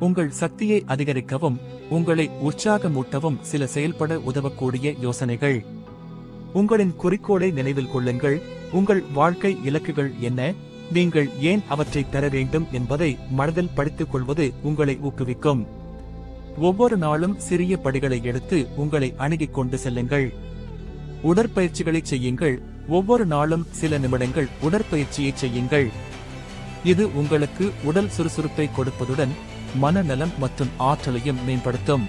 உங்கள் சக்தியை அதிகரிக்கவும் உங்களை உற்சாகமூட்டவும் சில செயல்பட உதவக்கூடிய யோசனைகள். உங்களின் குறிக்கோளை நினைவில் கொள்ளுங்கள். உங்கள் வாழ்க்கை இலக்குகள் என்ன, நீங்கள் ஏன் அவற்றை பெற வேண்டும் என்பதை மனதில் படித்துக் கொள்வது உங்களை ஊக்குவிக்கும். ஒவ்வொரு நாளும் சிறிய படிகளை எடுத்து உங்களை அணுகிக் கொண்டு செல்லுங்கள். உடற்பயிற்சிகளை செய்யுங்கள். ஒவ்வொரு நாளும் சில நிமிடங்கள் உடற்பயிற்சியை செய்யுங்கள். இது உங்களுக்கு உடல் சுறுசுறுப்பை கொடுப்பதுடன் மனநலம் மற்றும் ஆற்றலையும் மேம்படுத்தும்.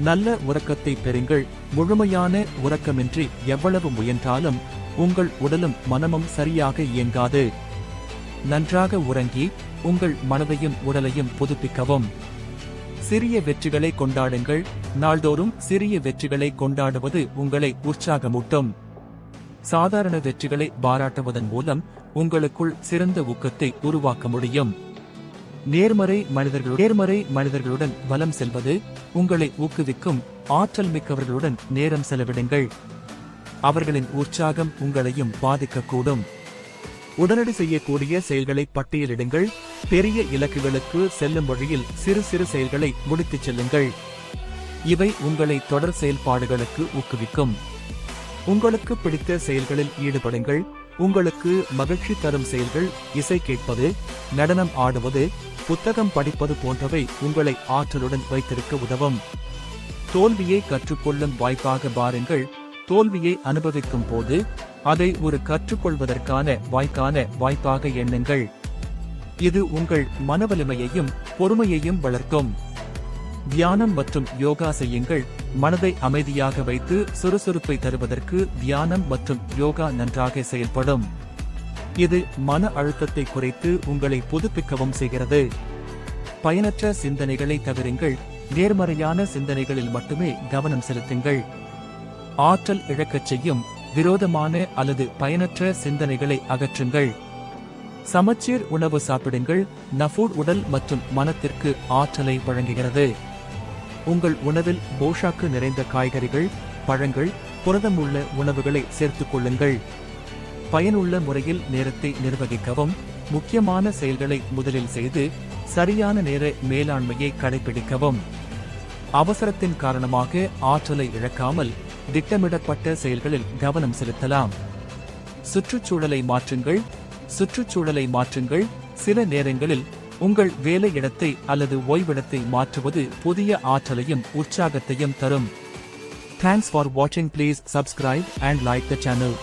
நல்ல உறக்கத்தை பெறுங்கள். முழுமையான உறக்கமின்றி எவ்வளவு முயன்றாலும் உங்கள் உடலும் மனமும் சரியாக இயங்காது. நன்றாக உறங்கி உங்கள் மனதையும் உடலையும் புதுப்பிக்கவும். சிறிய வெற்றிகளை கொண்டாடுங்கள். நாள்தோறும் சிறிய வெற்றிகளை கொண்டாடுவது உங்களை உற்சாகமூட்டும். சாதாரண வெற்றிகளை பாராட்டுவதன் மூலம் உங்களுக்குள் சிறந்த ஊக்கத்தை உருவாக்க முடியும். நேர்மறை மனிதர்களுடன் வலம் செல்வது உங்களை ஊக்குவிக்கும். ஆற்றல் மிக்கவர்களுடன் நேரம் செலவிடுங்கள். அவர்களின் உற்சாகம் உங்களையும் பாதிக்கக்கூடும். உடனடி செய்யக்கூடிய செயல்களை பட்டியலிடுங்கள். பெரிய இலக்குகளுக்கு செல்லும் வழியில் சிறு சிறு செயல்களை முடித்துச் செல்லுங்கள். இவை உங்களை தொடர் செயல்பாடுகளுக்கு ஊக்குவிக்கும். உங்களுக்கு பிடித்த செயல்களில் ஈடுபடுங்கள். உங்களுக்கு மகிழ்ச்சி தரும் செயல்கள் இசை கேட்பது, நடனம் ஆடுவது, புத்தகம் படிப்பது போன்றவை உங்களை ஆற்றலுடன் வைத்திருக்க உதவும். தோல்வியை கற்றுக்கொள்ளும் வாய்ப்பாக பாருங்கள். தோல்வியை அனுபவிக்கும் போது அதை ஒரு கற்றுக்கொள்வதற்கான வாய்ப்பாக எண்ணுங்கள். இது உங்கள் மனவலிமையையும் பொறுமையையும் வளர்க்கும். தியானம் மற்றும் யோகா செய்யுங்கள். மனதை அமைதியாக வைத்து சுறுசுறுப்பை தருவதற்கு தியானம் மற்றும் யோகா நன்றாக செயல்படும். இது மன அழுத்தத்தை குறைத்து உங்களை புதுப்பிக்கவும் செய்கிறது. பயனற்ற சிந்தனைகளை தவிருங்கள். நேர்மறையான சிந்தனைகளில் மட்டுமே கவனம் செலுத்துங்கள். ஆற்றல் இழக்கச் செய்யும் விரோதமான அல்லது பயனற்ற சிந்தனைகளை அகற்றுங்கள். சமச்சீர் உணவு சாப்பிடுங்கள். நஃபுட் உடல் மற்றும் மனத்திற்கு ஆற்றலை வழங்குகிறது. உங்கள் உணவில் போஷாக்கு நிறைந்த காய்கறிகள், பழங்கள், புரதமுள்ள உணவுகளை சேர்த்துக் கொள்ளுங்கள். பயனுள்ள முறையில் நேரத்தை நிர்வகிக்கவும். முக்கியமான செயல்களை முதலில் செய்து சரியான நேர மேலாண்மையை கடைபிடிக்கவும். அவசரத்தின் காரணமாக ஆற்றலை இழக்காமல் திட்டமிடப்பட்ட செயல்களில் கவனம் செலுத்தலாம். சுற்றுச்சூழலை மாற்றுங்கள். சில நேரங்களில் உங்கள் வேலை இடத்தை அல்லது ஓய்விடத்தை மாற்றுவது புதிய ஆற்றலையும் உற்சாகத்தையும் தரும். Thanks for watching. Please subscribe and like the channel.